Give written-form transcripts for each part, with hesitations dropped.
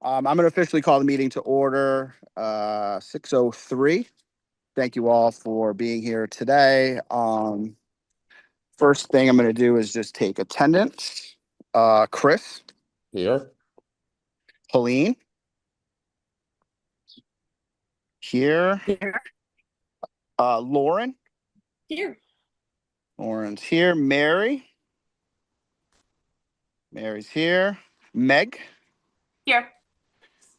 I'm going to officially call the meeting to order, 6:03. Thank you all for being here today. First thing I'm going to do is just take attendance. Chris, Here. Helene, here. Lauren, Here. Lauren's here. Mary's here. Meg, Here.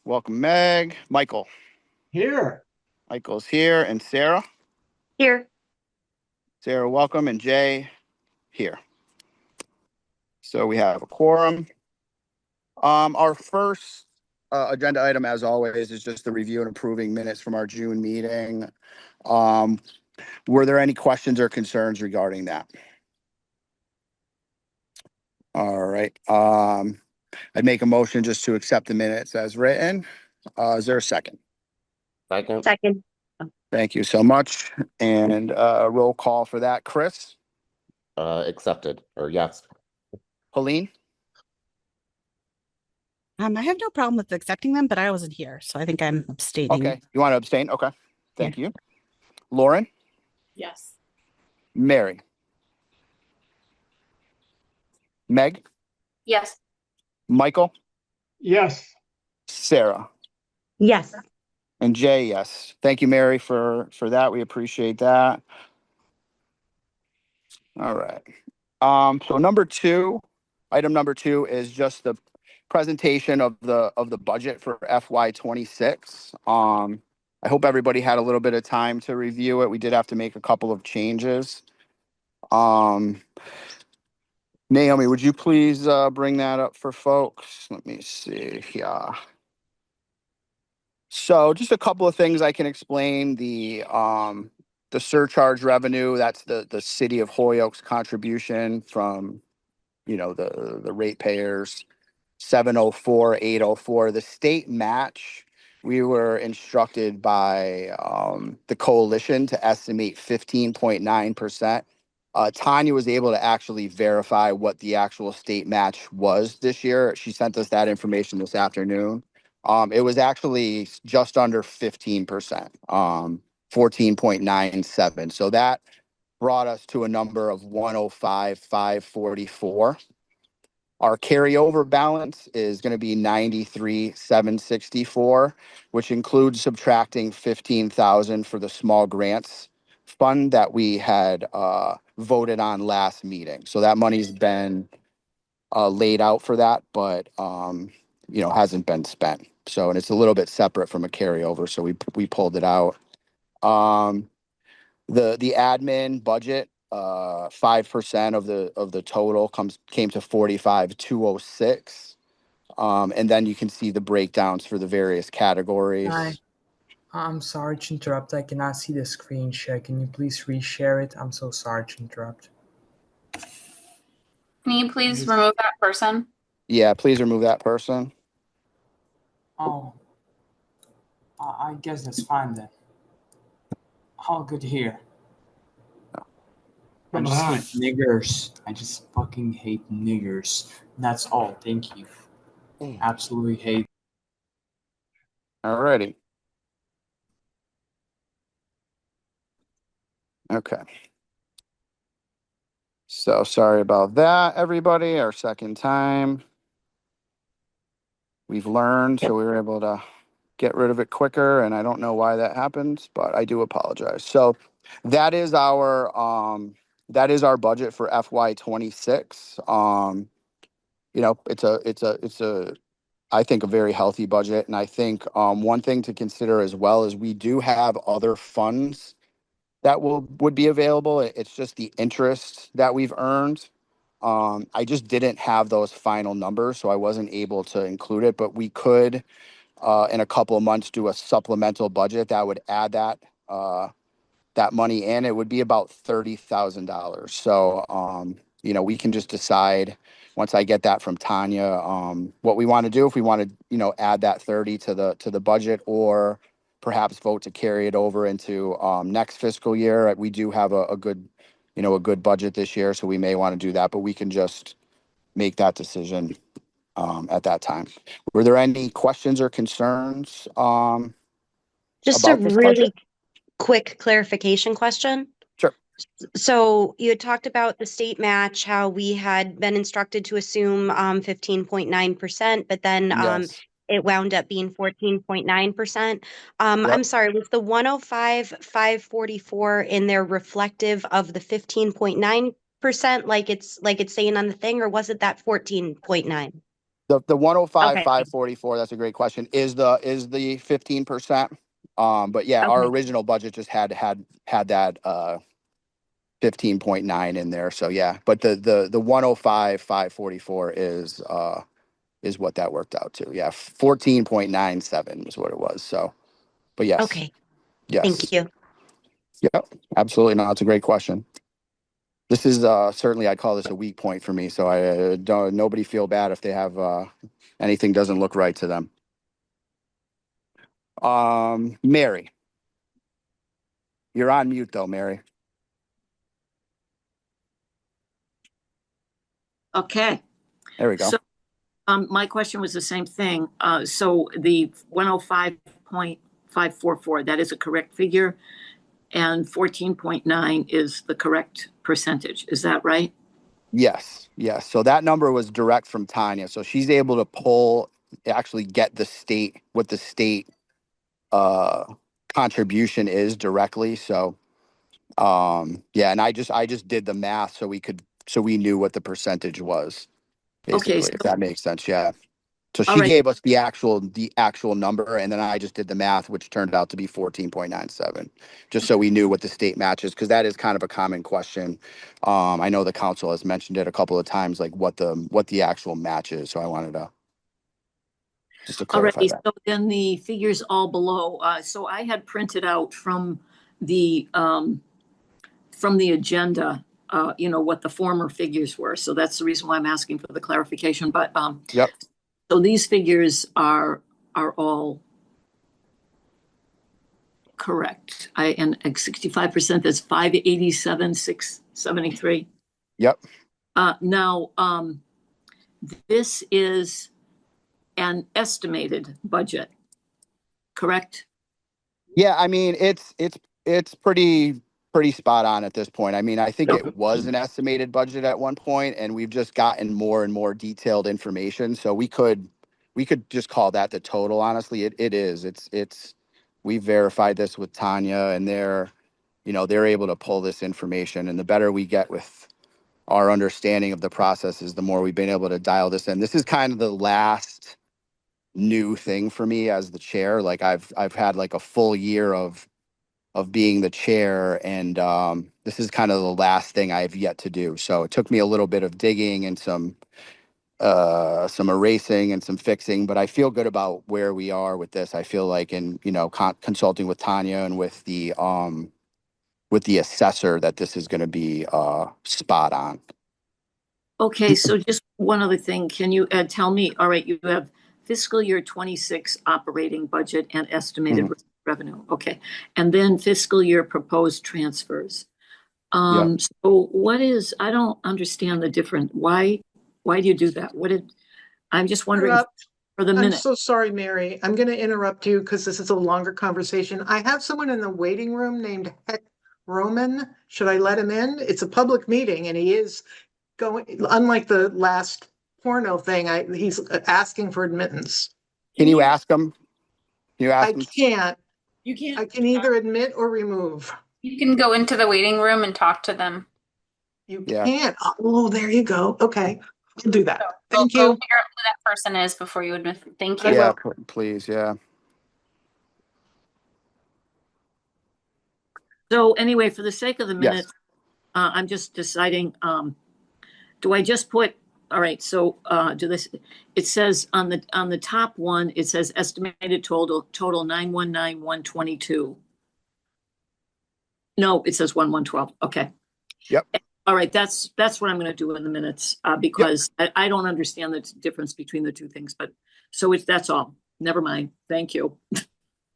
welcome, Meg. Here. Michael's here, and Sarah, Here. welcome, and Jay here. So we have a quorum. Our first agenda item, as always, is just the review and approving minutes from our June meeting. Were there any questions or concerns regarding that? All right. I'd make a motion just to accept the minutes as written. Is there a second? Second. Thank you so much. And roll call for that. Chris, Accepted, or yes. Helene, I have no problem with accepting them, but I wasn't here, so I think I'm abstaining. okay. You want to abstain? Okay. Thank you. Lauren, Yes. Mary, Meg, Yes. Michael, Yes. Sarah, Yes. and Jay, yes. Thank you, Mary, for that. We appreciate that. All right. So item number two is just the presentation of the budget for FY26. I hope everybody had a little bit of time to review it. We did have to make a couple of changes. Naomi, would you please bring that up for folks? Let me see. Yeah. So just a couple of things I can explain. The surcharge revenue, that's the city of Holyoke's contribution from, the ratepayers, 704,804. The state match, we were instructed by the coalition to estimate 15.9%. Tanya was able to actually verify what the actual state match was this year. She sent us that information this afternoon. It was actually just under 15%, 14.97. So that brought us to a number of 105,544. Our carryover balance is going to be 93,764, which includes subtracting 15,000 for the small grants fund that we had voted on last meeting. So that money's been laid out for that, but hasn't been spent. So, and it's a little bit separate from a carryover, so we pulled it out. The admin budget, 5% of the total came to 45,206. And then you can see the breakdowns for the various categories. Hi. I'm sorry to interrupt. I cannot see the screen share. Can you please reshare it? I'm so sorry to interrupt. Can you please remove that person? Yeah, please remove that person. Oh, I guess that's fine then. Oh, good to hear. I just hate niggers. I just fucking hate niggers. That's all. Thank you. Absolutely hate. Alrighty. Okay. So sorry about that, everybody. Our second time. We've learned, so we were able to get rid of it quicker, and I don't know why that happens, but I do apologize. So that is our budget for FY26. It's a I think a very healthy budget, and I think one thing to consider as well is we do have other funds that would be available. It's just the interest that we've earned. I just didn't have those final numbers, so I wasn't able to include it, but we could in a couple of months do a supplemental budget that would add that money in. It would be about $30,000. So we can just decide once I get that from Tanya what we want to do, if we want to add that 30 to the budget, or perhaps vote to carry it over into next fiscal year. We do have a good budget this year, so we may want to do that, but we can just make that decision at that time. Were there any questions or concerns Just a about this really budget? quick clarification question. Sure. So you had talked about the state match, how we had been instructed to assume 15.9%, but then Yes. it wound up being 14.9%. Yep. I'm sorry, was the 105,544 in there reflective of the 15.9%, like it's saying on the thing, or was it that 14.9? The 105, Okay. 544, that's a great question, is the 15%. But yeah, our Okay. original budget just had that 15.9 in there. So yeah, but the 105, 544 is what that worked out to. Yeah, 14.97 is what it was. So, but yes. Okay. Yes. Thank you. Yep, absolutely. No, it's a great question. This is certainly, I call this a weak point for me. So I don't, nobody feel bad if they have anything doesn't look right to them. Mary, you're on mute though, Mary. Okay. There we go. So my question was the same thing. So the 105.544, that is a correct figure, and 14.9 is the correct percentage. Is that right? Yes, yes. So that number was direct from Tanya. So she's able to actually get what the state contribution is directly. So yeah, and I just did the math so we knew what the percentage was, Okay. basically, if that makes sense. Yeah. So All she right. gave us the actual number, and then I just did the math, which turned out to be 14.97, just so we knew what the state matches, because that is kind of a common question. I know the council has mentioned it a couple of times, like what the actual match is. So I wanted to just to clarify Alrighty, that. so then the figures all below. So I had printed out from the agenda, what the former figures were. So that's the reason why I'm asking for the clarification. But Yep. so these figures are all correct. And 65%, that's 587,673. Yep. Now, this is an estimated budget, correct? Yeah, I mean it's pretty spot on at this point. I mean, I think it was an estimated budget at one point, and we've just gotten more and more detailed information. So we could just call that the total. Honestly, it is. It's we verified this with Tanya, and they're able to pull this information. And the better we get with our understanding of the processes, the more we've been able to dial this in. This is kind of the last new thing for me as the chair. Like I've had like a full year of being the chair, and this is kind of the last thing I've yet to do. So it took me a little bit of digging and some erasing and some fixing, but I feel good about where we are with this. I feel like in consulting with Tanya and with the assessor that this is going to be spot on. Okay, so just one other thing. Can you tell me, all right, you have fiscal year 26 operating budget and estimated revenue. Okay. And then fiscal year proposed transfers. Yeah. So I don't understand the difference. Why do you do that? I'm just wondering for the I'm minute. so sorry, Mary. I'm going to interrupt you because this is a longer conversation. I have someone in the waiting room named Heck Roman. Should I let him in? It's a public meeting and he is going, unlike the last porno thing, he's asking for admittance. Can you ask him? I can't. You can't. I can either admit or remove. You can go into the waiting room and talk to them. You can't. Oh, there you go. Okay. I'll do that. Thank Go you. figure out who that person is before you admit them. Thank you. Yeah, please. Yeah. So anyway, for the sake of the minute, Yes. I'm just deciding, do I just put, all right, so it says on the top one, it says estimated total 919,122. No, it says 1112. Okay. Yep. All right, that's what I'm going to do in the minutes because I don't understand the difference between the two things. But so that's all. Never mind. Thank you.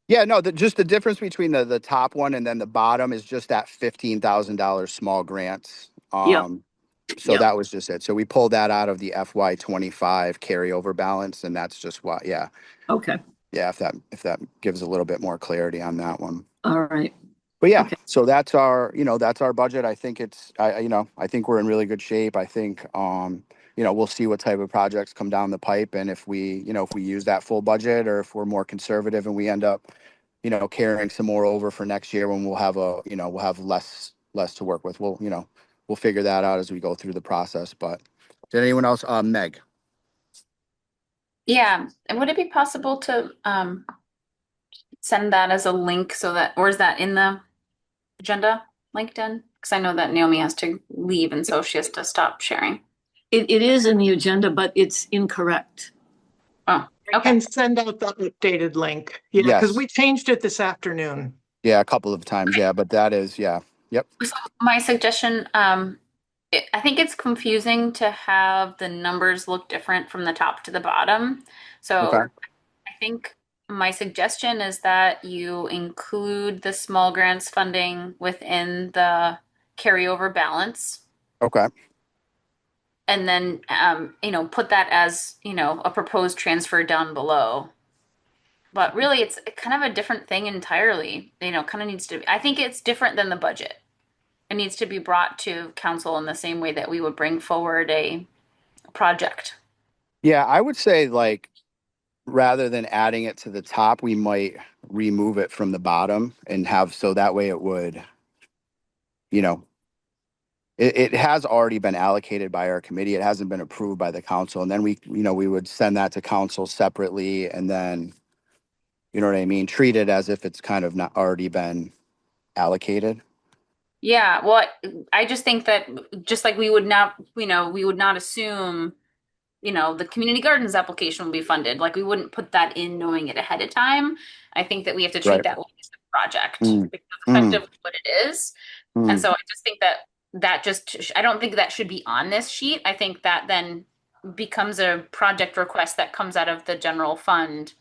Yeah, no, just the difference between the top one and then the bottom is just that $15,000 small grants. Yep. So Yep. that was just it. So we pulled that out of the FY25 carryover balance, and that's just what, yeah. Okay, Yeah, if that gives a little bit more clarity on that one. all right. But yeah, Okay. so that's our budget. I think I think we're in really good shape. I think, we'll see what type of projects come down the pipe, and if we use that full budget, or if we're more conservative and we end up, carrying some more over for next year when we'll have less to work with. We'll figure that out as we go through the process. But did anyone else, Meg? Yeah, and would it be possible to send that as a link or is that in the agenda, LinkedIn? Because I know that Naomi has to leave and so she has to stop sharing. It is in the agenda, but it's incorrect. Oh, okay. And send out the updated link. Yeah, because Yes. we changed it this afternoon. Yeah, a couple of times. Yeah, but that is, yeah. Yep. So my suggestion, I think it's confusing to have the numbers look different from the top to the bottom. So Okay. I think my suggestion is that you include the small grants funding within the carryover balance. Okay. And then, put that as, a proposed transfer down below. But really, it's kind of a different thing entirely. Kind of needs to, I think it's different than the budget. It needs to be brought to council in the same way that we would bring forward a project. Yeah, I would say, like, rather than adding it to the top, we might remove it from the bottom and so that way it would, it has already been allocated by our committee. It hasn't been approved by the council. And then we would send that to council separately, and then, you know what I mean? Treat it as if it's kind of not already been allocated. Yeah, well, I just think that just like we would not assume, the community gardens application will be funded. Like we wouldn't put that in knowing it ahead of time. I think that we have to treat Right. that like it's a project Mm. because effectively what it is. And Mm. so I just think I don't think that should be on this sheet. I think that then becomes a project request that comes out of the general fund.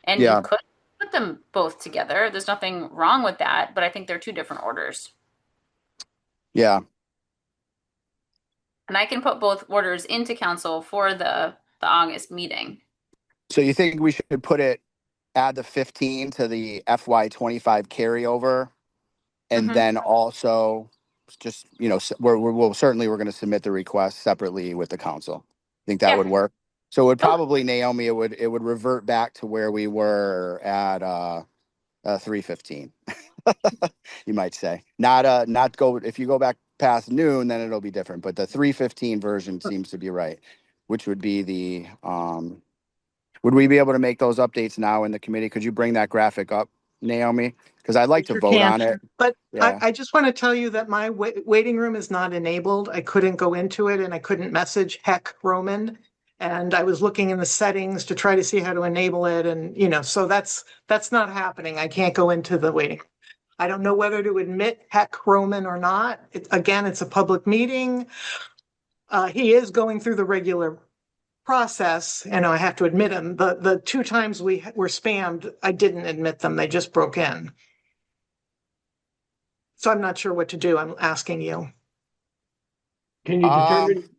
And you Yeah. could put them both together. There's nothing wrong with that, but I think they're two different orders. Yeah. And I can put both orders into council for the August meeting. So you think we should add the 15 to the FY25 carryover, and Mhm. then also just, we're going to submit the request separately with the council. Think that Yeah. would work? So it would probably, Naomi, it would revert back to where we were at 3:15. You might say. Not go, if you go back past noon, then it'll be different. But the 3:15 version seems to be right, which would be the would we be able to make those updates now in the committee? Could you bring that graphic up, Naomi? Because I'd like to Sure vote can. on it. But Yeah. I just want to tell you that my waiting room is not enabled. I couldn't go into it and I couldn't message Heck Roman. And I was looking in the settings to try to see how to enable it. And, so that's not happening. I can't go into the waiting room. I don't know whether to admit Heck Roman or not. Again, it's a public meeting. He is going through the regular process, and I have to admit him. The two times we were spammed, I didn't admit them. They just broke in. So I'm not sure what to do. I'm asking you. Can you determine?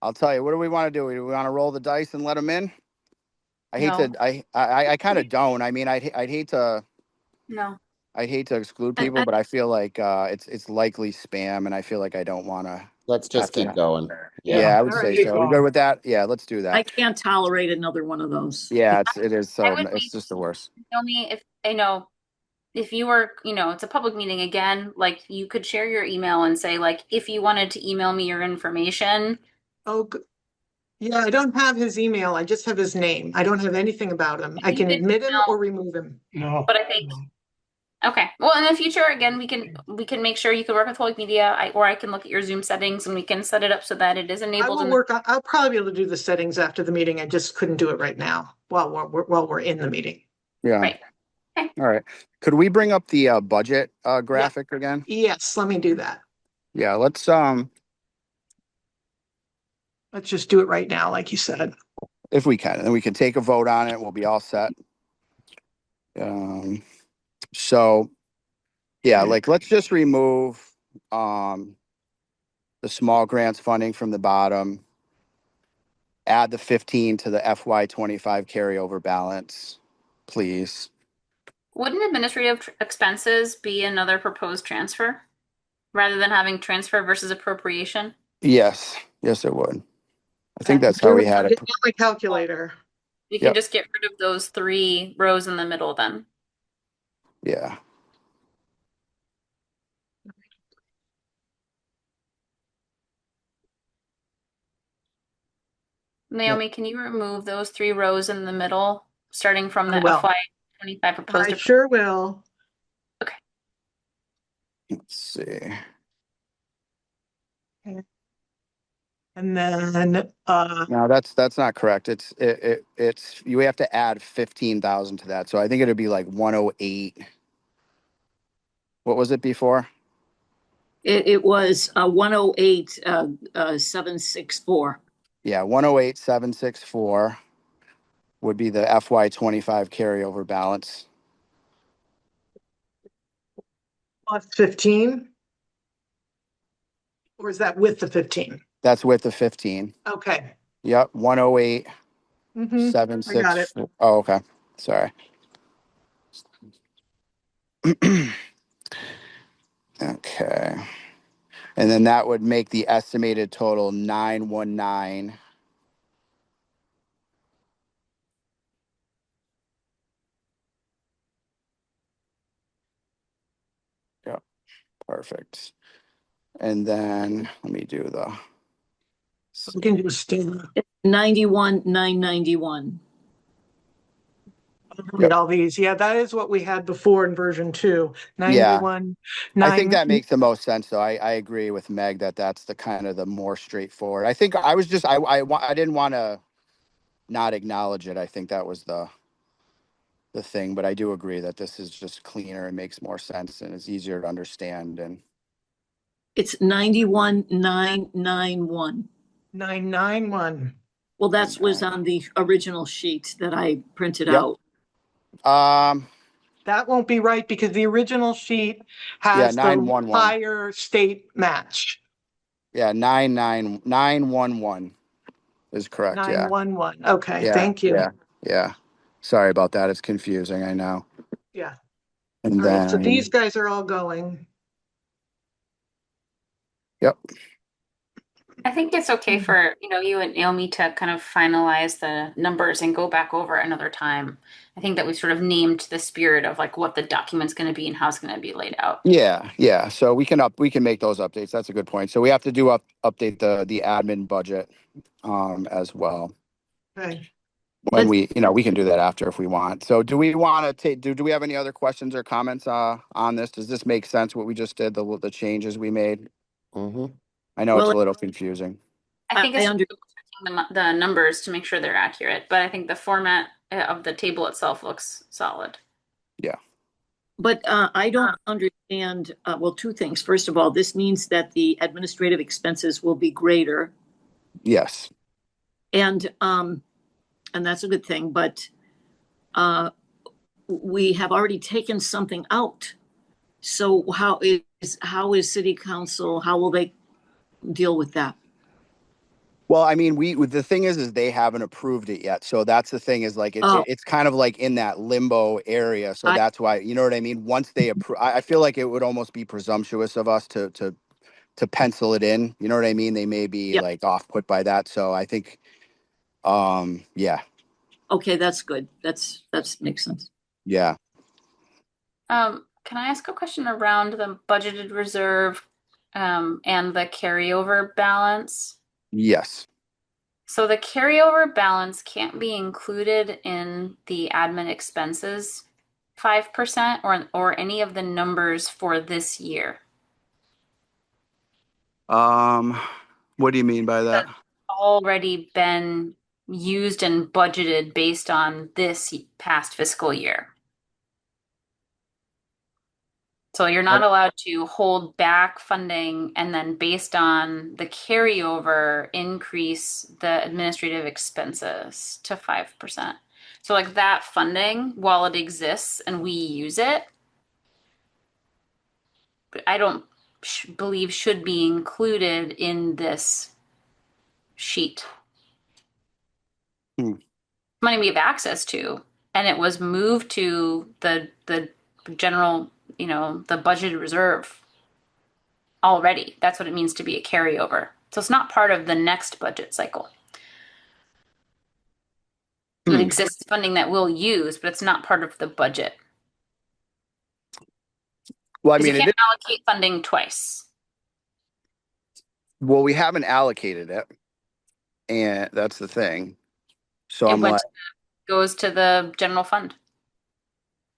I'll tell you. What do we want to do? Do we want to roll the dice and let them in? I hate No. to. I kind of don't. I mean, I'd hate to. No. I'd hate to exclude people, but I feel like it's likely spam, and I feel like I don't want to. Let's just keep going. Yeah, I would All say right. so. We good with that? Yeah, let's do I that. can't tolerate another one of those. Yeah, it is. So would it's just the worst. Tell me if you were, it's a public meeting again, like you could share your email and say, like, if you wanted to email me your information. Oh, yeah, I don't have his email. I just have his name. I don't have anything about him. I You can could admit him email- or remove him. No. But I think, okay. Well, in the future, again, we can make sure you can work with Holy Media, or I can look at your Zoom settings and we can set it up so that it is I enabled. will work. I'll probably be able to do the settings after the meeting. I just couldn't do it right now while we're in the meeting. Yeah. Right. Okay. All right. Could we bring up the budget graphic again? Yes, let me do that. Yeah. Let's just do it right now, like you said. if we can, and then we can take a vote on it. We'll be all set. So yeah, like let's just remove the small grants funding from the bottom, add the 15 to the FY25 carryover balance, please. Wouldn't administrative expenses be another proposed transfer rather than having transfer versus appropriation? Yes, yes, it would. I think Okay. that's how we had it. Get my calculator. You can Yep. just get rid of those 3 rows in the middle then. Yeah. Naomi, can you remove those 3 rows in the middle, starting from I the will. FY25 proposed? I sure will. Okay. Let's see. And then, No, that's not correct. It's you have to add 15,000 to that. So I think it'd be like 108. What was it before? It was 108 764. Yeah, 108,764 would be the FY25 carryover balance. plus 15? Or is that with the 15? That's with the 15. Okay. Yep, 108, Mm-hmm. I got it. 764. Oh, okay. Sorry. Okay. And then that would make the estimated total 919. Yep, perfect. And then let me do the. We can just 91,991. read all these. Yeah, that is what we had before in version 2. Yeah. 91, I think 9. that makes the most sense, though. I agree with Meg that that's the kind of the more straightforward. I think I was just I didn't want to not acknowledge it. I think that was the thing, but I do agree that this is just cleaner and makes more sense and is easier to understand. And It's 91,991. 991. Well, that was on the original sheet that I printed Yep. out. That won't be right because the original sheet Yeah, has the 911. higher state match. Yeah, 911 is correct. Yeah. 911. Okay, Yeah. thank you. Yeah. Sorry about that. It's confusing. I know. Yeah. And All right, so then these guys are all going. yep. I think it's okay for, you and Naomi to kind of finalize the numbers and go back over it another time. I think that we sort of named the spirit of like what the document's going to be and how it's going to be laid out. Yeah. So we can make those updates. That's a good point. So we have to update the admin budget as well. Okay. When we can do that after if we want. So do we want to take do we have any other questions or comments on this? Does this make sense what we just did, the changes we made? Mm-hmm. I know it's Well, a little confusing. I think it's I under- the numbers to make sure they're accurate, but I think the format of the table itself looks solid. Yeah. But I don't understand, well, 2 things. First of all, this means that the administrative expenses will be greater. Yes. And that's a good thing, but we have already taken something out. So how is city council, how will they deal with that? Well, I mean, the thing is they haven't approved it yet. So that's the thing is like it's kind of like in that limbo area. So that's why, you know what I mean? Once they approve, I feel like it would almost be presumptuous of us to pencil it in. You know what I mean? They may be like off put by that. So I think, yeah. Okay, that's good. That makes sense. Yeah. Can I ask a question around the budgeted reserve and the carryover balance? Yes. So the carryover balance can't be included in the admin expenses 5% or any of the numbers for this year. What do you mean by that? That's already been used and budgeted based on this past fiscal year. So you're not allowed to hold back funding and then based on the carryover increase the administrative expenses to 5%. So like that funding, while it exists and we use it, I don't believe should be included in this sheet. Money we have access to, and it was moved to the general, the budgeted reserve already. That's what it means to be a carryover. So it's not part of the next budget cycle. It exists funding that we'll use, but it's not part of the budget. Well, I Because mean, you can't allocate funding twice. well, we haven't allocated it, and that's the thing. So I'm like, Goes to the general fund.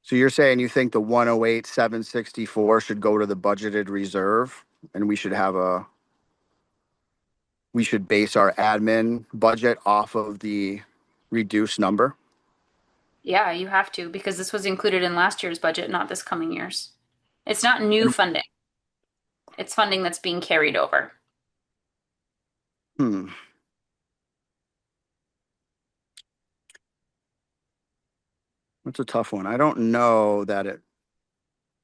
so you're saying you think the 108,764 should go to the budgeted reserve, and we should base our admin budget off of the reduced number? Yeah, you have to, because this was included in last year's budget, not this coming year's. It's not new funding. It's funding that's being carried over. That's a tough one. I don't know that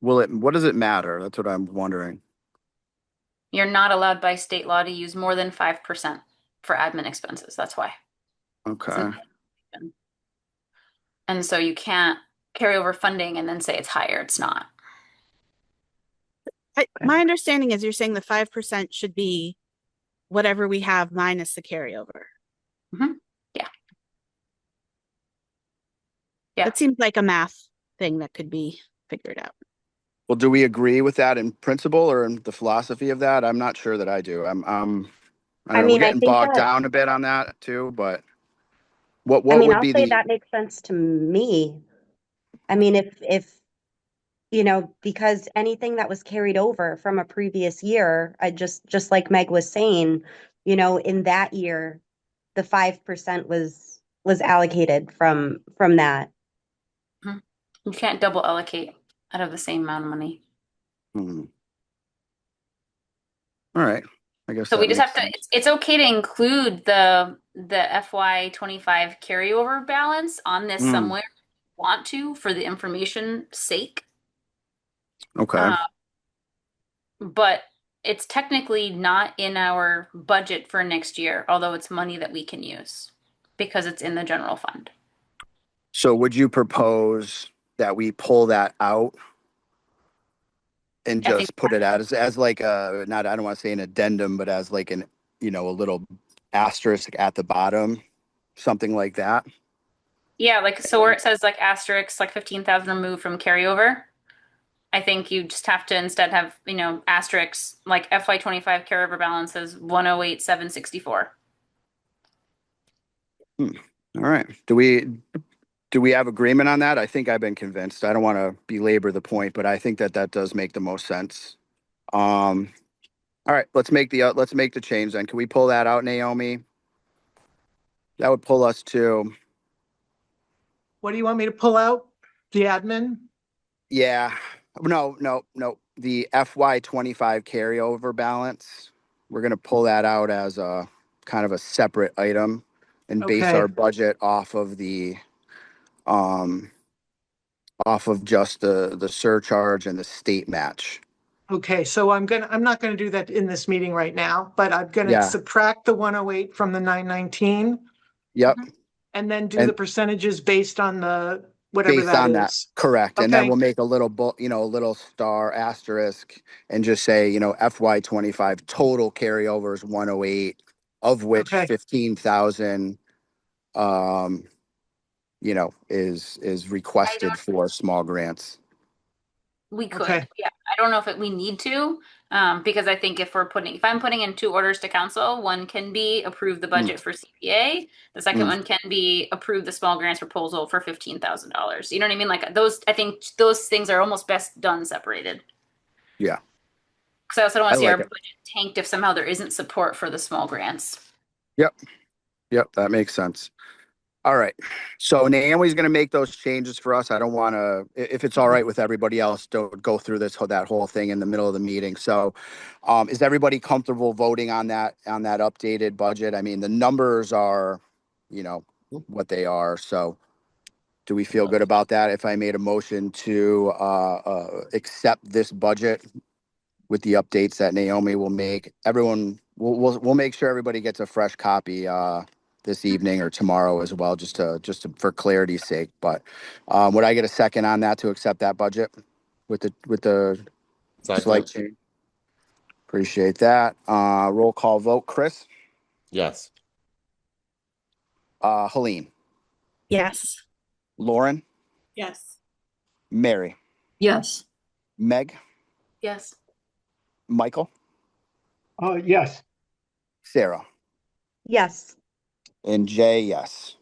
what does it matter? That's what I'm wondering. You're not allowed by state law to use more than 5% for admin expenses. That's why. Okay. And so you can't carry over funding and then say it's higher. It's not. My understanding is you're saying the 5% should be whatever we have minus the carryover. Yeah. That seems like a math thing that could be figured out. Well, do we agree with that in principle or in the philosophy of that? I'm not sure that I do. I don't know, we're getting bogged down a bit on that too, but what would be the... that makes sense to me. I mean, if because anything that was carried over from a previous year, I just like Meg was saying, in that year, the 5% was allocated from that. You can't double allocate out of the same amount of money. All right. I guess So that we just makes have to, sense. it's okay to include the FY25 carryover balance on this somewhere if you want to, for the information sake. Okay. But it's technically not in our budget for next year, although it's money that we can use because it's in the general fund. So would you propose that we pull that out and just put it out as like a, not, I don't want to say an addendum, but as like a little asterisk at the bottom, something like that? Yeah, like, so where it says like asterisk, like 15,000 removed from carryover, I think you just have to instead have, asterisks, like FY25 carryover balance is 108,764. All right. Do we have agreement on that? I think I've been convinced. I don't want to belabor the point, but I think that does make the most sense. All right, let's make the change then. Can we pull that out, Naomi? That would pull us to... What do you want me to pull out? The admin? Yeah. No. The FY25 carryover balance. We're going to pull that out as a kind of a separate item and base our budget off of just the surcharge and the state match. Okay, so I'm not gonna do that in this meeting right now, but I'm gonna subtract the 108 from the 919. Yep. And then do the percentages based on the whatever Based that on is. that, correct. And then we'll make a little a little star asterisk and just say, FY25 total carryovers 108, of which 15,000 is requested for small grants. We could, yeah. I don't know if we need to, because I think if I'm putting in 2 orders to council, one can be approve the budget for CPA. The second one can be approve the small grants proposal for $15,000. You know what I mean? Like those, I think those things are almost best done separated. Yeah. Because I also don't want to see our budget tanked if somehow there isn't support for the small grants. Yep. That makes sense. All right. So Naomi's going to make those changes for us. I don't want to, if it's all right with everybody else, don't go through that whole thing in the middle of the meeting. So is everybody comfortable voting on that updated budget? I mean, the numbers are, what they are. So do we feel good about that? If I made a motion to accept this budget with the updates that Naomi will make. Everyone, we'll make sure everybody gets a fresh copy this evening or tomorrow as well, just to for clarity's sake. But would I get a second on that to accept that budget with the slight Second. change? Appreciate that. Roll call vote. Chris, Yes. Helene, Yes. Lauren, Yes. Mary, Yes. Meg, Yes. Michael, Yes. Sarah, Yes. and Jay. Yes.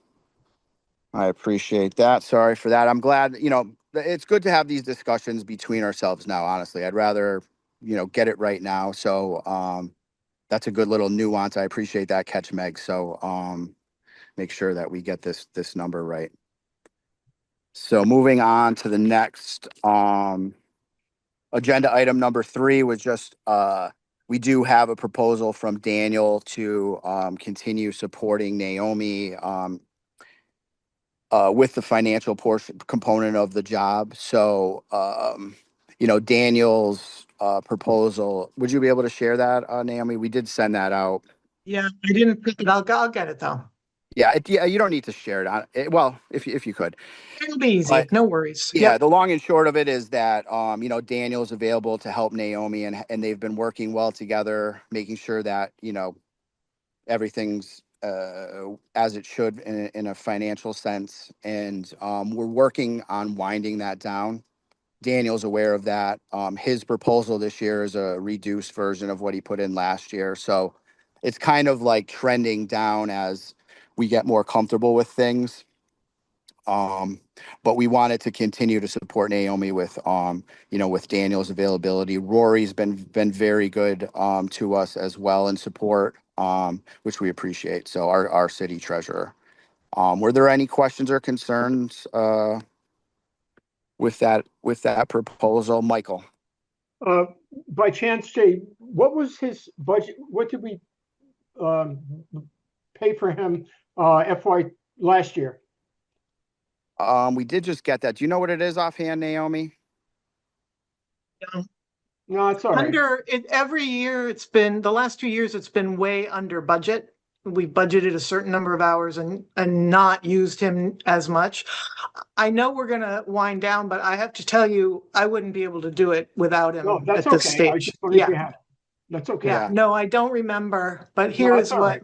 I appreciate that. Sorry for that. I'm glad, it's good to have these discussions between ourselves now, honestly. I'd rather, get it right now. So that's a good little nuance. I appreciate that catch, Meg. So make sure that we get this number right. So moving on to the next agenda item number 3 was just we do have a proposal from Daniel to continue supporting Naomi with the financial portion component of the job. So, Daniel's proposal, would you be able to share that, Naomi? We did send that out. Yeah, I didn't pick it. I'll get it though. Yeah, yeah, you don't need to share it on it. Well, if you could. It'll be easy. But No worries. yeah, Yep. the long and short of it is that Daniel's available to help Naomi, and they've been working well together, making sure that everything's as it should in a financial sense. And we're working on winding that down. Daniel's aware of that. His proposal this year is a reduced version of what he put in last year. So it's kind of like trending down as we get more comfortable with things. But we wanted to continue to support Naomi with with Daniel's availability. Rory's been very good to us as well in support, which we appreciate. So our city treasurer. Were there any questions or concerns with that proposal, Michael? By chance, Jay, what was his budget? What did we um, pay for him FY last year? We did just get that. Do you know what it is offhand, Naomi? No, it's all right. Under it every year, it's been the last 2 years, it's been way under budget. We budgeted a certain number of hours and not used him as much. I know we're gonna wind down, but I have to tell you, I wouldn't be able to do it without him No, that's at this okay. I stage. just wanted Yeah, you had. That's okay. yeah. No, I don't remember, but here No, is that's all what. right.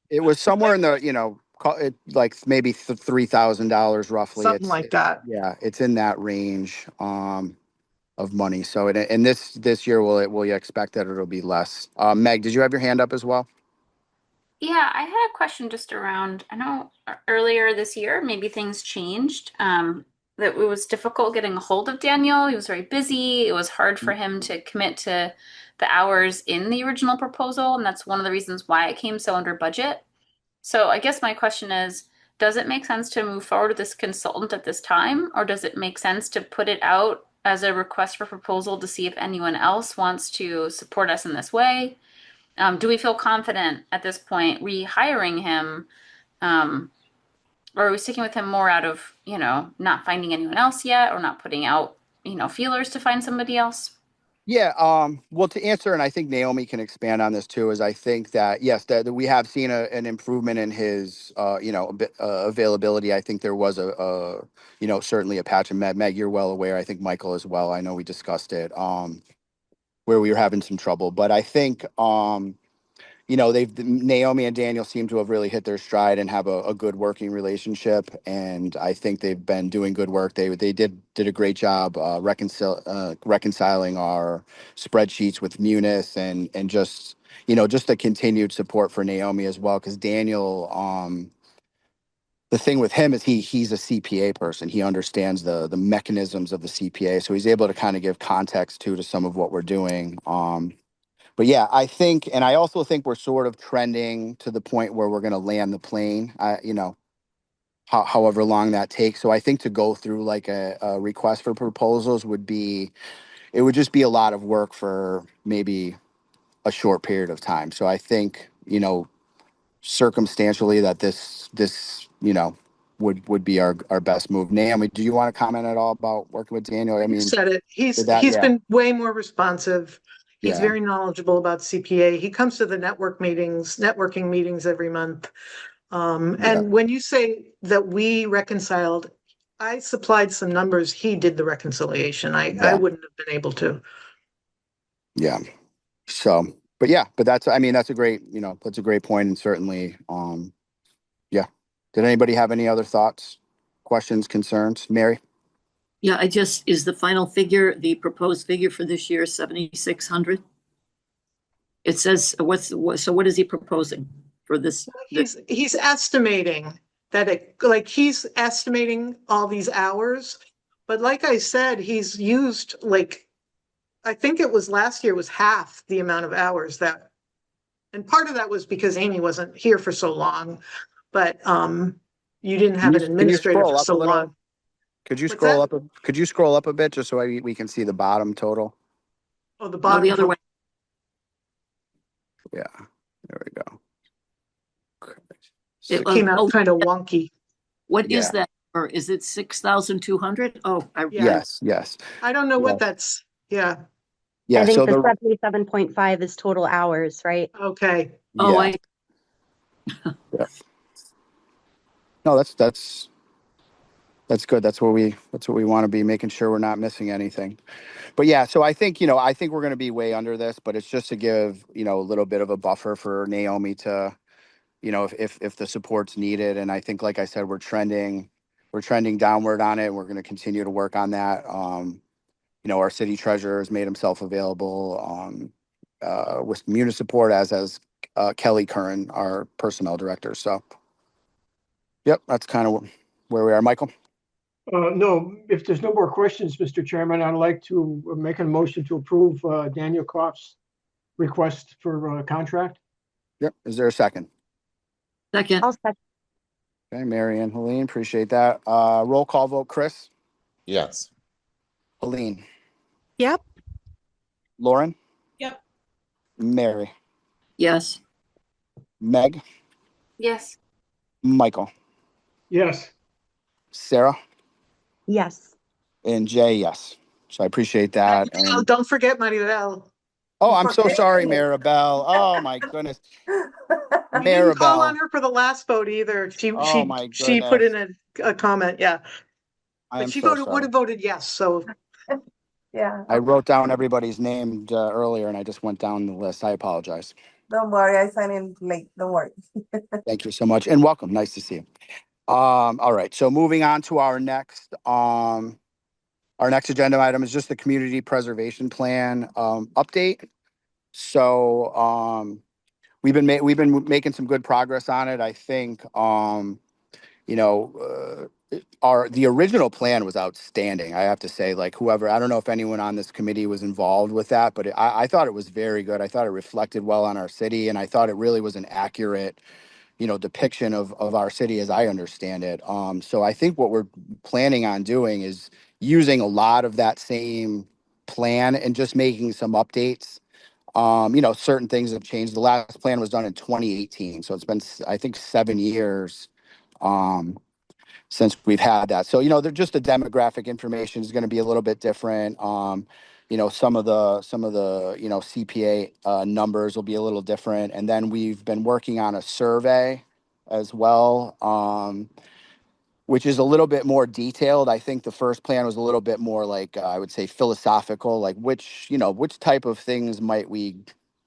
It was somewhere in the like maybe $3,000 roughly. Something like that. Yeah, it's in that range of money. So and this year will you expect that it'll be less? Meg, did you have your hand up as well? Yeah, I had a question just around, I know earlier this year, maybe things changed. That it was difficult getting a hold of Daniel. He was very busy. It was hard for him to commit to the hours in the original proposal, and that's one of the reasons why it came so under budget. So I guess my question is, does it make sense to move forward with this consultant at this time, or does it make sense to put it out as a request for proposal to see if anyone else wants to support us in this way? Do we feel confident at this point rehiring him? Or are we sticking with him more out of, not finding anyone else yet or not putting out, feelers to find somebody else? Yeah, well, to answer, and I think Naomi can expand on this too, is I think that, yes, that we have seen an improvement in his, availability. I think there was certainly a patch of Meg, you're well aware. I think Michael as well. I know we discussed it, where we were having some trouble. But I think, Naomi and Daniel seem to have really hit their stride and have a good working relationship, and I think they've been doing good work. They did a great job reconciling our spreadsheets with Munis and just just the continued support for Naomi as well, because Daniel, the thing with him is he's a CPA person. He understands the mechanisms of the CPA, so he's able to kind of give context to some of what we're doing. But yeah, I think, and I also think we're sort of trending to the point where we're going to land the plane, however long that takes. So I think to go through like a request for proposals it would just be a lot of work for maybe a short period of time. So I think, circumstantially that this, would be our best move. Naomi, do you want to comment at all about working with Daniel? I You mean, said it. He's did that, he's yeah, been way more responsive. He's yeah, very knowledgeable about CPA. He comes to the networking meetings every month. yeah, And when you say that we reconciled, I supplied some numbers. He did the reconciliation. I yeah, wouldn't have been able to. yeah. So, but that's, I mean, that's a great, that's a great point, and certainly, yeah. Did anybody have any other thoughts, questions, concerns? Mary? Yeah, is the final figure, the proposed figure for this year, 7,600? It says, so what is he proposing for this? He's estimating he's estimating all these hours. But like I said, he's used I think it was last year was half the amount of hours and part of that was because Amy wasn't here for so long, but you didn't have an Can you administrator scroll for up a so little? long. Could you What's scroll that? up? Could you scroll up a bit just so we can see the bottom total? Oh, the No, bottom. the other way. Yeah, there we go. Okay. It Came out kind of wonky. What is Yeah. that? Or is it 6,200? Oh, Yeah. Yes. I don't know what Yes. that's. Yeah. Yeah. I think So the 77.5 is total hours, right? Okay. oh, yeah. Yeah. No, that's good. That's what we want to be, making sure we're not missing anything. But yeah, so I think we're going to be way under this, but it's just to give, a little bit of a buffer for Naomi to, if the support's needed. And I think, like I said, we're trending downward on it. We're going to continue to work on that. Our city treasurer has made himself available with community support, as has Kelly Curran, our personnel director. So, yep, that's kind of where we are. Michael? No, if there's no more questions, Mr. Chairman, I'd like to make a motion to approve Daniel Koffs' request for contract. Yep. Is there a second? second. I'll second. Okay, Mary Ann, Helene, appreciate that. Roll call vote, Chris? Yes. Helene? Yep. Lauren? Yep. Mary? Yes. Meg? Yes. Michael? Yes. Sarah? Yes. And Jay, yes. So I appreciate that. Oh, And don't forget Maribel. oh, I'm so sorry, Maribel. Oh my goodness. You didn't call on Maribel. her for the last vote either. Oh my She put goodness. in a comment, yeah. I But am she so would sorry. have voted yes, so Yeah, I wrote down everybody's name earlier and I just went down the list. I apologize. don't worry, I signed in late. Don't worry. Thank you so much and welcome. Nice to see you. All right. So moving on to our next agenda item is just the community preservation plan update. So we've been making some good progress on it. I think the original plan was outstanding. I have to say, I don't know if anyone on this committee was involved with that, but I thought it was very good. I thought it reflected well on our city, and I thought it really was an accurate, depiction of our city as I understand it. So I think what we're planning on doing is using a lot of that same plan and just making some updates. Certain things have changed. The last plan was done in 2018, so it's been, I think, 7 years. Since we've had that. So, they're just the demographic information is going to be a little bit different. Some of the, CPA numbers will be a little different. And then we've been working on a survey as well, which is a little bit more detailed. I think the first plan was a little bit more I would say philosophical, which type of things might we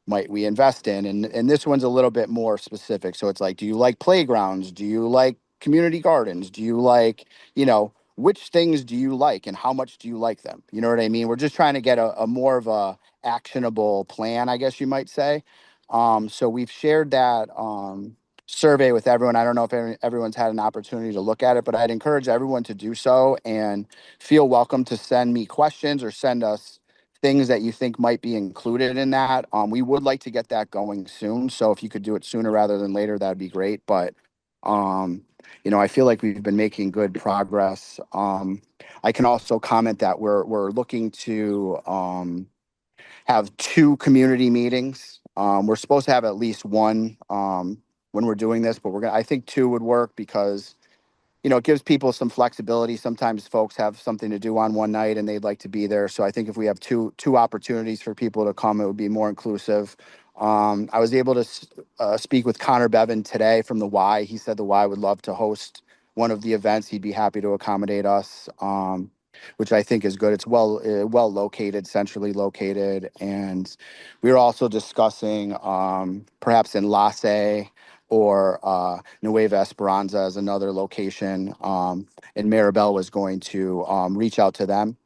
invest in, and this one's a little bit more specific. So it's do you like playgrounds? Do you like community gardens? Do you like, which things do you like and how much do you like them? You know what I mean? We're just trying to get a more of a actionable plan, I guess you might say. So we've shared that survey with everyone. I don't know if everyone's had an opportunity to look at it, but I'd encourage everyone to do so and feel welcome to send me questions or send us things that you think might be included in that. We would like to get that going soon. So if you could do it sooner rather than later, that'd be great. But, I feel like we've been making good progress. I can also comment that we're looking to have 2 community meetings. We're supposed to have at least one when we're doing this, but I think 2 would work because it gives people some flexibility. Sometimes folks have something to do on one night and they'd like to be there. So I think if we have two opportunities for people to come, it would be more inclusive. I was able to speak with Connor Bevan today from the Y. He said the Y would love to host one of the events. He'd be happy to accommodate us, which I think is good. It's well located, centrally located. And we were also discussing perhaps in Lasse or Nueva Esperanza as another location. And Maribel was going to reach out to them.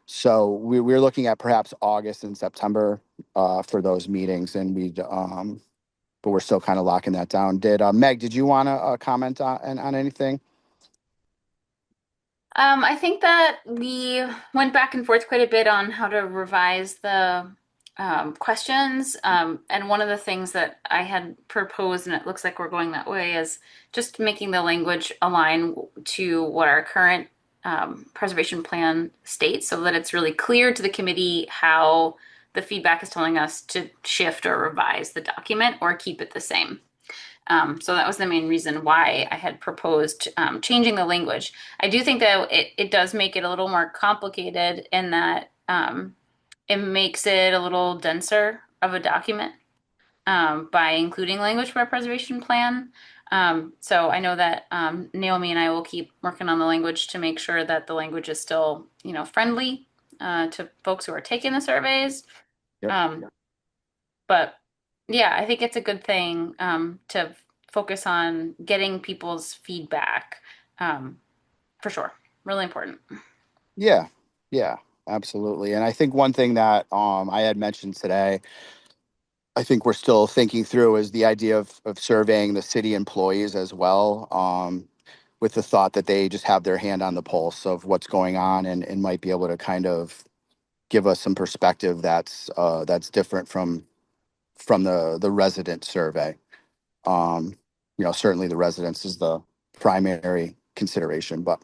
So we're looking at perhaps August and September for those meetings, and but we're still kind of locking that down. Meg, did you want to comment on anything? I think that we went back and forth quite a bit on how to revise the questions. And one of the things that I had proposed, and it looks like we're going that way, is just making the language align to what our current preservation plan states so that it's really clear to the committee how the feedback is telling us to shift or revise the document or keep it the same. So that was the main reason why I had proposed changing the language. I do think that it does make it a little more complicated in that it makes it a little denser of a document by including language for a preservation plan. So I know that Naomi and I will keep working on the language to make sure that the language is still, friendly to folks who are taking the surveys. Yep. But yeah, I think it's a good thing to focus on getting people's feedback for sure. Really important. Yeah, absolutely. And I think one thing that I had mentioned today, I think we're still thinking through, is the idea of surveying the city employees as well, with the thought that they just have their hand on the pulse of what's going on and might be able to kind of give us some perspective that's different from the resident survey. Certainly the residents is the primary consideration, but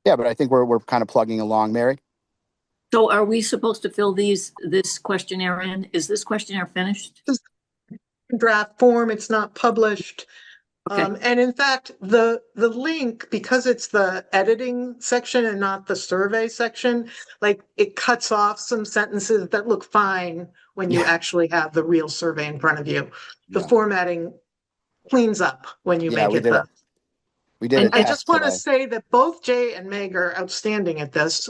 yeah, but I think we're kind of plugging along, Mary. So are we supposed to fill this questionnaire in? Is this questionnaire finished? Draft form, it's not published. Okay. And in fact, the link, because it's the editing section and not the survey section, like it cuts off some sentences that look fine when you actually have the real survey in front of you. The Yeah. formatting cleans up when you make we it did the. it. We did a I test just want to today. say that both Jay and Meg are outstanding at this.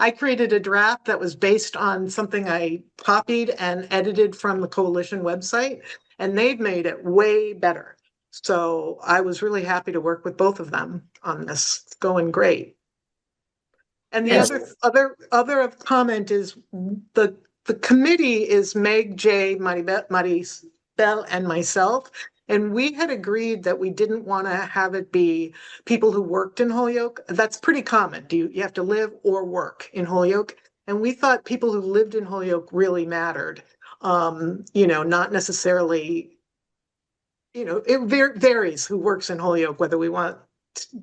I created a draft that was based on something I copied and edited from the coalition website, and they've made it way better. So I was really happy to work with both of them on this. It's going great. And the Yes. other comment is the committee is Meg, Jay, Maribel, and myself. And we had agreed that we didn't want to have it be people who worked in Holyoke. That's pretty common. You have to live or work in Holyoke? And we thought people who lived in Holyoke really mattered. Not necessarily, it varies who works in Holyoke, whether we want,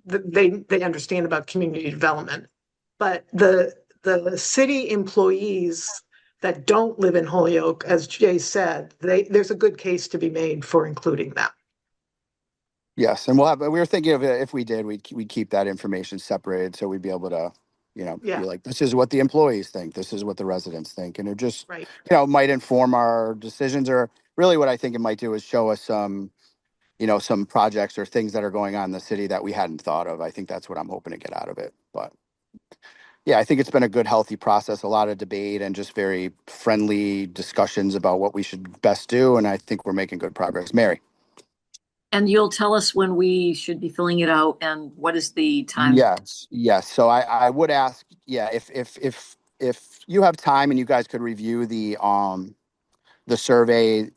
they understand about community development. But the city employees that don't live in Holyoke, as Jay said, there's a good case to be made for including them. Yes, and we were thinking of it, if we did, we'd keep that information separated, so we'd be able to, be like, this is what the employees think, this is what the residents think, and it just, Right. Might inform our decisions, or really what I think it might do is show us some projects or things that are going on in the city that we hadn't thought of. I think that's what I'm hoping to get out of it. But yeah, I think it's been a good, healthy process, a lot of debate and just very friendly discussions about what we should best do. And I think we're making good progress. Mary. And you'll tell us when we should be filling it out and what is the time? Yes. So I would ask, if you have time and you guys could review the survey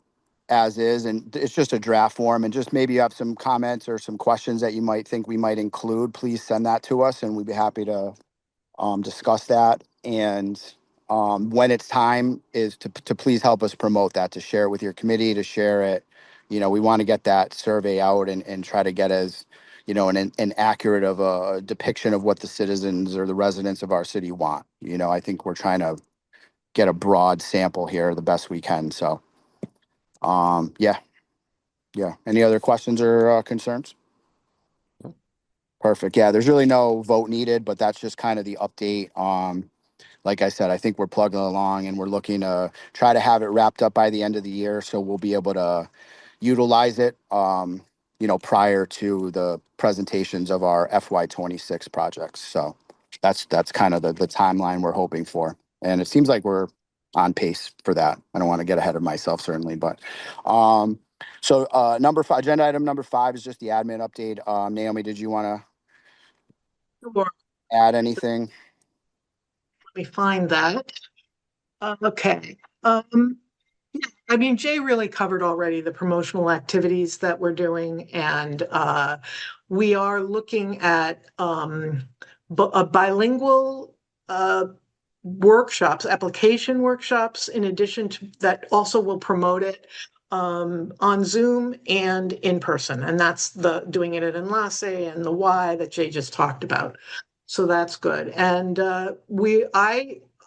as is, and it's just a draft form, and just maybe you have some comments or some questions that you might think we might include, please send that to us and we'd be happy to discuss that. And when it's time is to please help us promote that, to share it with your committee, to share it. We want to get that survey out and try to get as, an accurate of a depiction of what the citizens or the residents of our city want. I think we're trying to get a broad sample here the best we can. So, yeah. Any other questions or concerns? Perfect. Yeah, there's really no vote needed, but that's just kind of the update. Like I said, I think we're plugging along and we're looking to try to have it wrapped up by the end of the year, so we'll be able to utilize it, prior to the presentations of our FY26 projects. So that's kind of the timeline we're hoping for, and it seems like we're on pace for that. I don't want to get ahead of myself, certainly, but so number 5, agenda item number 5 is just the admin update. Naomi, did you want Sure. to add anything? Let me find that. Okay. Yeah, I mean, Jay really covered already the promotional activities that we're doing, and we are looking at a bilingual workshops, application workshops, in addition to that, also will promote it on Zoom and in person, and that's doing it at Enlace and the Y that Jay just talked about. So that's good, and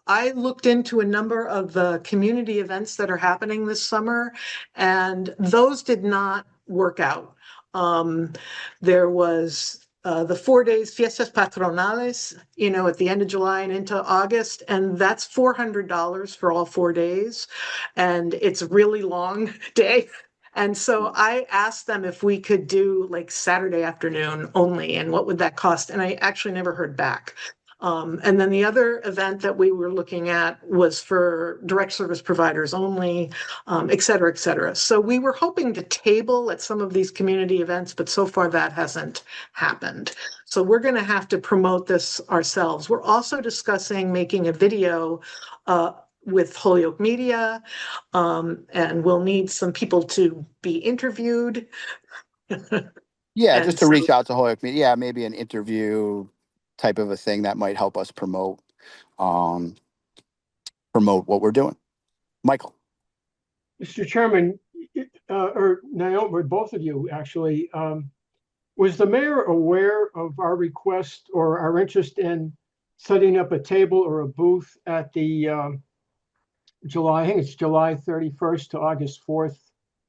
I looked into a number of the community events that are happening this summer, and those did not work out. There was the 4 days Fiestas Patronales, at the end of July and into August, and that's $400 for all 4 days, and it's a really long day. And so I asked them if we could do like Saturday afternoon only, and what would that cost? And I actually never heard back. And then the other event that we were looking at was for direct service providers only, et cetera, et cetera. So we were hoping to table at some of these community events, but so far that hasn't happened. So we're going to have to promote this ourselves. We're also discussing making a video with Holyoke Media, and we'll need some people to be interviewed. Yeah, And just to so- reach out to Holyoke Media. Yeah, maybe an interview type of a thing that might help us promote what we're doing. Michael. Mr. Chairman, or Naomi, or both of you actually, was the mayor aware of our request or our interest in setting up a table or a booth at the I think it's July 31st to August 4th?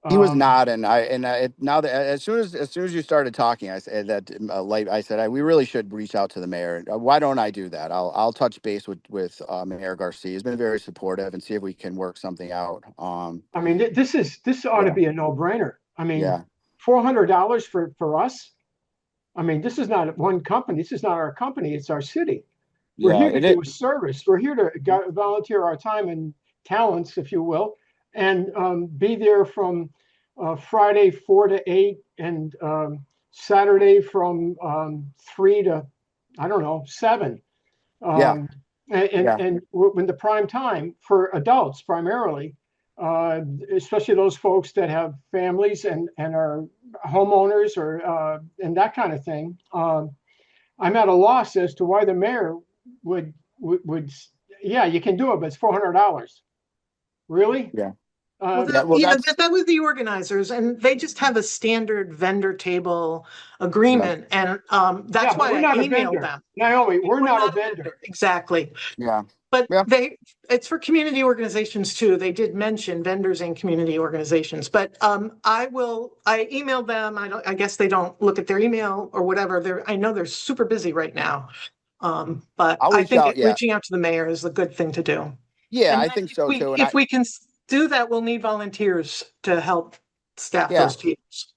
He was not, and now that as soon as you started talking, I said that we really should reach out to the mayor. Why don't I do that? I'll touch base with Mayor Garcia. He's been very supportive, and see if we can work something out. I mean, this ought to be a no-brainer. I mean, Yeah. $400 for us. I mean, this is not one company. This is not our company. It's our city. We're Yeah, here to it do is. a service. We're here to volunteer our time and talents, if you will, and be there from Friday 4 to 8 and Saturday from 3 to, I don't know, 7. Yeah. And when the prime time for adults primarily, especially those folks that have families and are homeowners or and that kind of thing. I'm at a loss as to why the mayor would yeah, you can do it, but it's $400. Really? Yeah. Well, that was the organizers, and they just have a standard vendor table agreement, and that's why I emailed them. Naomi, we're not a vendor. Exactly. Yeah. But it's for community organizations too. They did mention vendors and community organizations, but I emailed them. I guess they don't look at their email or whatever. I know they're super busy right now. But I think reaching out to the mayor is a good thing to do. Yeah, And I think so too. If we can do that, we'll need volunteers to help staff those teams.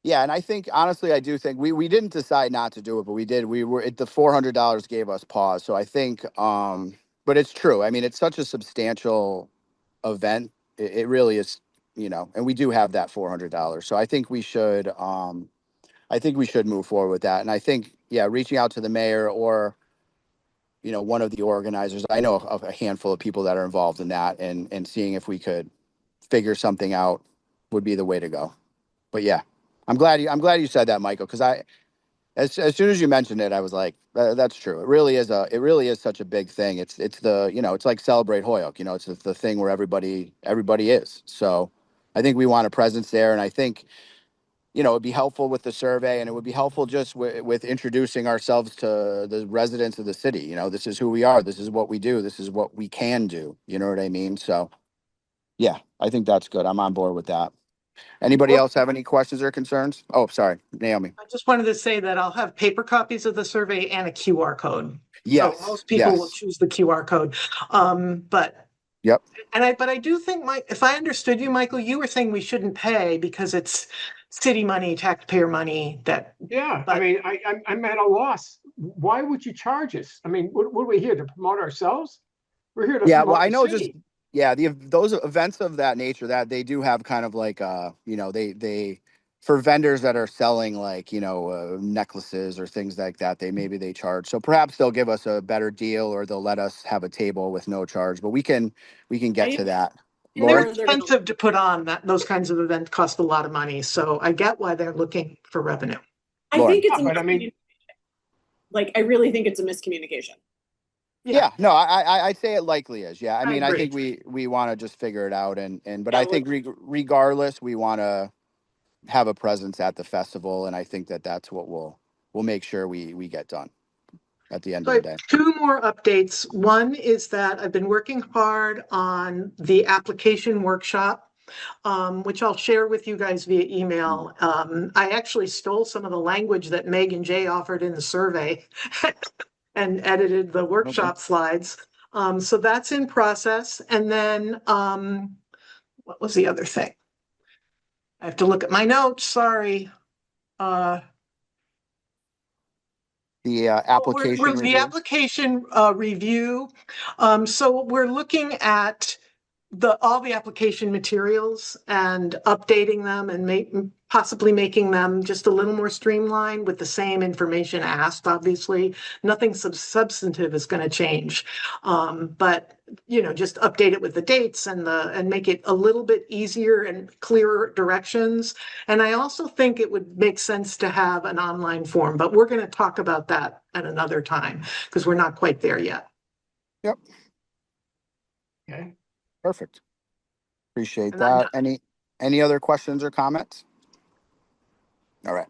Yeah, and I think honestly, I do think we didn't decide not to do it, but we did. The $400 gave us pause. So I think, but it's true. I mean, it's such a substantial event. It really is, and we do have that $400. So I think we should move forward with that. And I think, reaching out to the mayor or, one of the organizers. I know of a handful of people that are involved in that, and seeing if we could figure something out would be the way to go. But yeah, I'm glad you said that, Michael, because as soon as you mentioned it, I was like, that's true. It really is such a big thing. It's it's like Celebrate Holyoke. It's the thing where everybody is. So I think we want a presence there, and I think it'd be helpful with the survey, and it would be helpful just with introducing ourselves to the residents of the city. This is who we are. This is what we do. This is what we can do. You know what I mean? So yeah, I think that's good. I'm on board with that. Anybody else have any questions or concerns? Oh, sorry, Naomi. I just wanted to say that I'll have paper copies of the survey and a QR code. Yes. So most people will Yes. choose the QR code. But Yep. but I do think, Mike, if I understood you, Michael, you were saying we shouldn't pay because it's city money, taxpayer money that. Yeah, I But- mean, I'm at a loss. Why would you charge us? I mean, what are we here to promote ourselves? We're here to Yeah, well, promote I the know city. those events of that nature, that they do have kind of like they for vendors that are selling like necklaces or things like that, they charge. So perhaps they'll give us a better deal, or they'll let us have a table with no charge. But we can get to that. And they're Lori? expensive to put on. Those kinds of events cost a lot of money. So I get why they're looking for revenue. I Lauren. think it's But I mean, like I really think it's a miscommunication. Yeah, no, I'd say it likely is. Yeah, I mean, I agree. think we want to just figure it out, but Yeah, I think regardless, we want to have a presence at the festival, and I think that's what we'll make sure we get done at the end So of I the have day. two more updates. One is that I've been working hard on the application workshop, which I'll share with you guys via email. I actually stole some of the language that Meg and Jay offered in the survey and edited the workshop slides. So that's in process. And then what was the other thing? I have to look at my notes. Sorry. The application The review. application review. So we're looking at all the application materials and updating them and possibly making them just a little more streamlined with the same information asked. Obviously, nothing substantive is going to change, but just update it with the dates and make it a little bit easier and clearer directions. And I also think it would make sense to have an online form, but we're going to talk about that at another time because we're not quite there yet. Yep. okay. Perfect. Appreciate And I'm that. Any other questions or comments? All right.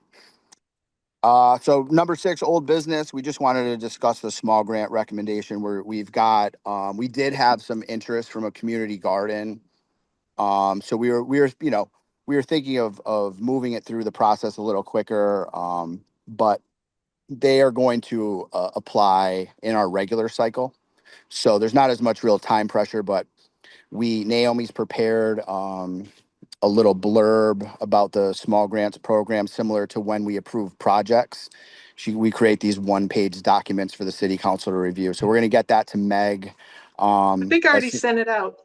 So number 6, old business. We just wanted to discuss the small grant recommendation where we've got, we did have some interest from a community garden. So we were thinking of moving it through the process a little quicker. But they are going to apply in our regular cycle. So there's not as much real time pressure, but Naomi's prepared, a little blurb about the small grants program, similar to when we approve projects. We create these 1-page documents for the city council to review. So we're going to get that to Meg. I think I already sent it out.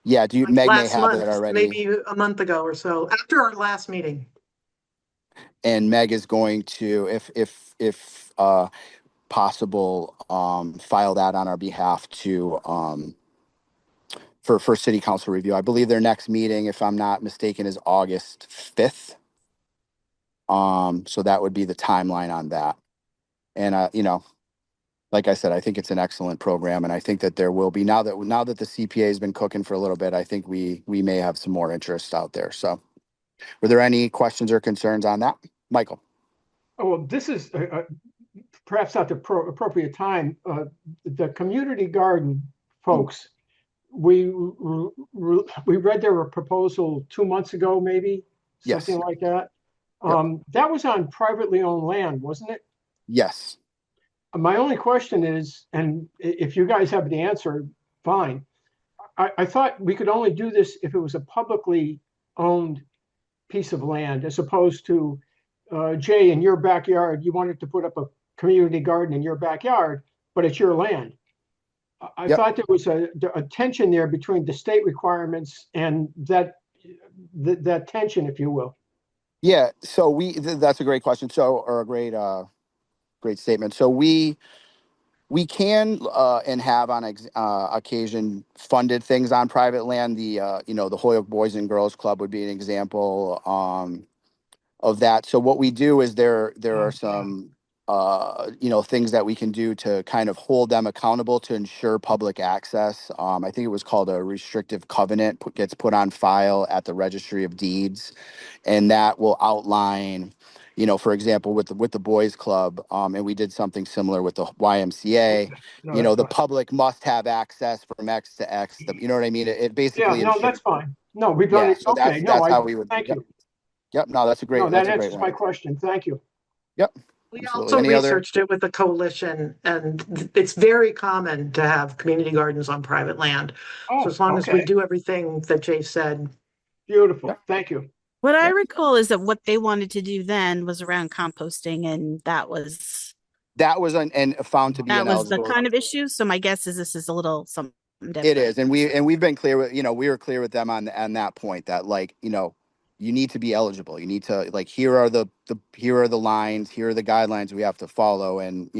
Yeah, Meg may Last have month, it already. maybe a month ago or so, after our last meeting. And Meg is going to, if possible, file that on our behalf to for city council review. I believe their next meeting, if I'm not mistaken, is August 5th. So that would be the timeline on that. And like I said, I think it's an excellent program, and I think that there will be, now that the CPA has been cooking for a little bit, I think we may have some more interest out there. So were there any questions or concerns on that? Michael? Oh, well, this is perhaps not the appropriate time. The community garden folks, we read their proposal 2 months ago, maybe something Yes. like that. Yep. That was on privately owned land, wasn't it? Yes. My only question is, and if you guys have the answer, fine. I thought we could only do this if it was a publicly owned piece of land, as opposed to Jay, in your backyard, you wanted to put up a community garden in your backyard, but it's your land. I Yep. thought there was a tension there between the state requirements and that tension, if you will. Yeah. So that's a great question. Or a great statement. So we can and have on occasion funded things on private land. The Holyoke Boys and Girls Club would be an example of that. So what we do is there are some things that we can do to kind of hold them accountable to ensure public access. I think it was called a restrictive covenant, gets put on file at the Registry of Deeds, and that will outline for example, with the boys club, and we did something similar with the YMCA. Okay. No, that's The fine. public must have access from X to X. You know what I mean? It Yeah, basically no, ensures. that's fine. No, we've done Yeah, it. so Okay, no, that's how we would. thank Yep, you. yep. No, that's a No, great that one. answers my question. Thank you. Yep, We absolutely. also Any other? researched it with the coalition, and it's very common to have community gardens on private land. So Oh, as long as we okay. do everything that Jay said, Beautiful. Yep. Thank you. What I Yep. recall is that what they wanted to do then was around composting, and that was And found to be the ineligible. kind of issue. So my guess is this is a little something different. It is, and we've been clear with we were clear with them on that point that you need to be eligible. You need to here are the lines, here are the guidelines we have to follow, and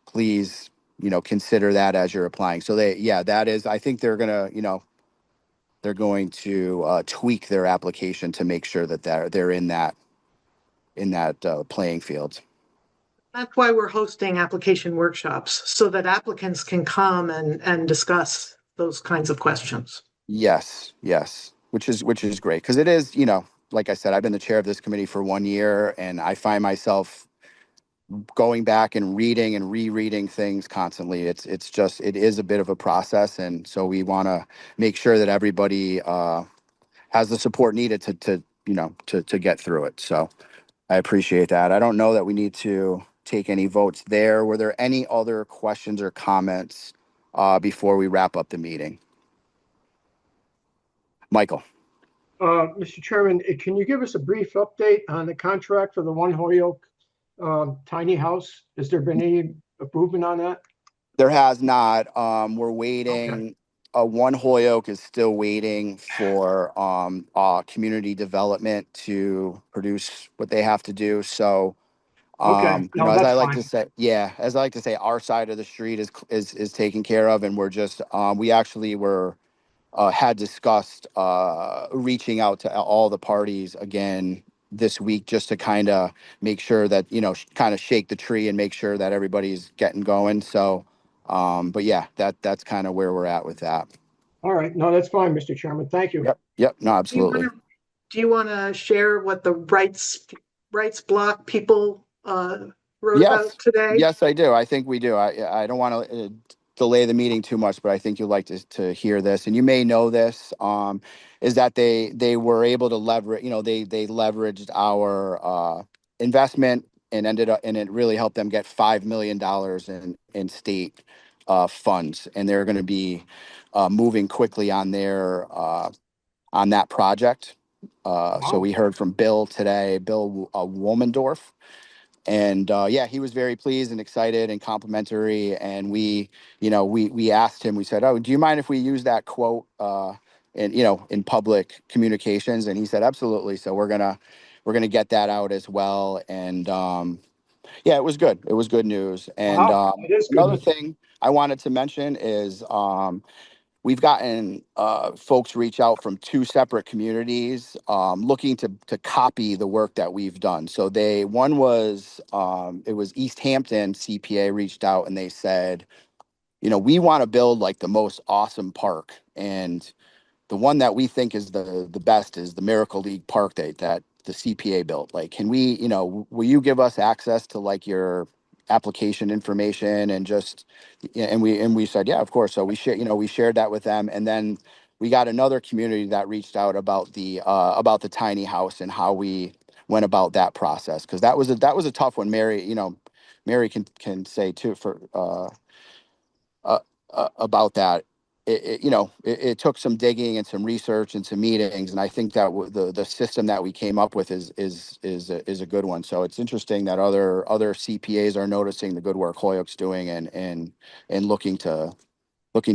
please consider that as you're applying. So that is, I think they're going to tweak their application to make sure that they're in that playing field. that's why we're hosting application workshops so that applicants can come and discuss those kinds of questions. Yes, which is great because it is, like I said, I've been the chair of this committee for 1 year, and I find myself going back and reading and rereading things constantly. It is a bit of a process, and so we want to make sure that everybody has the support needed to get through it. So I appreciate that. I don't know that we need to take any votes there. Were there any other questions or comments before we wrap up the meeting? Michael. Mr. Chairman, can you give us a brief update on the contract for the One Holyoke tiny house? Has there been any improvement on that? There has not. We're waiting. Okay. One Holyoke is still waiting for community development to produce what they have to do. So, Okay. No, as I that's like fine. to say, our side of the street is taken care of, and we're just we actually were had discussed reaching out to all the parties again this week just to kind of make sure that kind of shake the tree and make sure that everybody's getting going. So but yeah, that's kind of where we're at with that. All right. No, that's fine, Mr. Chairman. Thank you. Yep, no, absolutely. Do you want to share what the rights block people wrote about today? Yes, I do. I think we do. I don't want to delay the meeting too much, but I think you'd like to hear this, and you may know this, is that they were able to leverage, they leveraged our investment and it really helped them get $5 million in state funds, and they're going to be moving quickly on that project. So we heard from Bill today, Bill Womendorf. And he was very pleased and excited and complimentary. And we asked him, we said, "Oh, do you mind if we use that quote in public communications?" And he said, "Absolutely." So we're gonna get that out as well. And it was good. It was good news. And It is good another news. thing I wanted to mention is we've gotten folks reach out from two separate communities looking to copy the work that we've done. So one was it was East Hampton CPA reached out and they said, we want to build like the most awesome park, and the one that we think is the best is the Miracle League Park that the CPA built. Like, can we, will you give us access to like your application information and just, and we said, yeah, of course. So we shared that with them. And then we got another community that reached out about the tiny house and how we went about that process. Cause that was a tough one. Mary can say too about that. It took some digging and some research and some meetings, and I think that the system that we came up with is a good one. So it's interesting that other CPAs are noticing the good work Holyoke's doing and looking to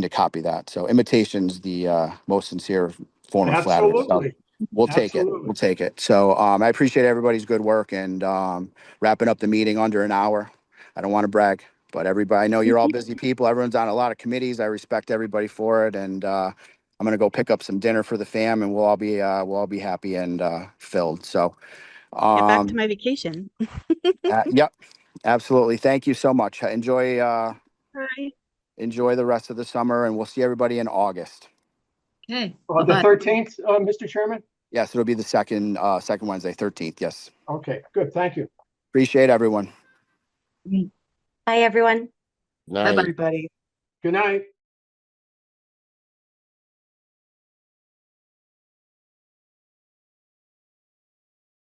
copy that. So imitation's the most sincere form of flattery. So Absolutely. we'll take it. Absolutely. We'll take it. So I appreciate everybody's good work, and wrapping up the meeting under an hour. I don't want to brag, but everybody, I know you're all busy people. Everyone's on a lot of committees. I respect everybody for it, and I'm gonna go pick up some dinner for the fam, and we'll all be happy and filled. So Get back to my vacation. yep, absolutely. Thank you so much. Enjoy Bye. enjoy the rest of the summer, and we'll see everybody in August. Okay. The 13th, Mr. Chairman? Yes, it'll be the second Wednesday, 13th. Yes. Okay, good. Thank you. Appreciate everyone. Bye, everyone. Night. Everybody. Good night.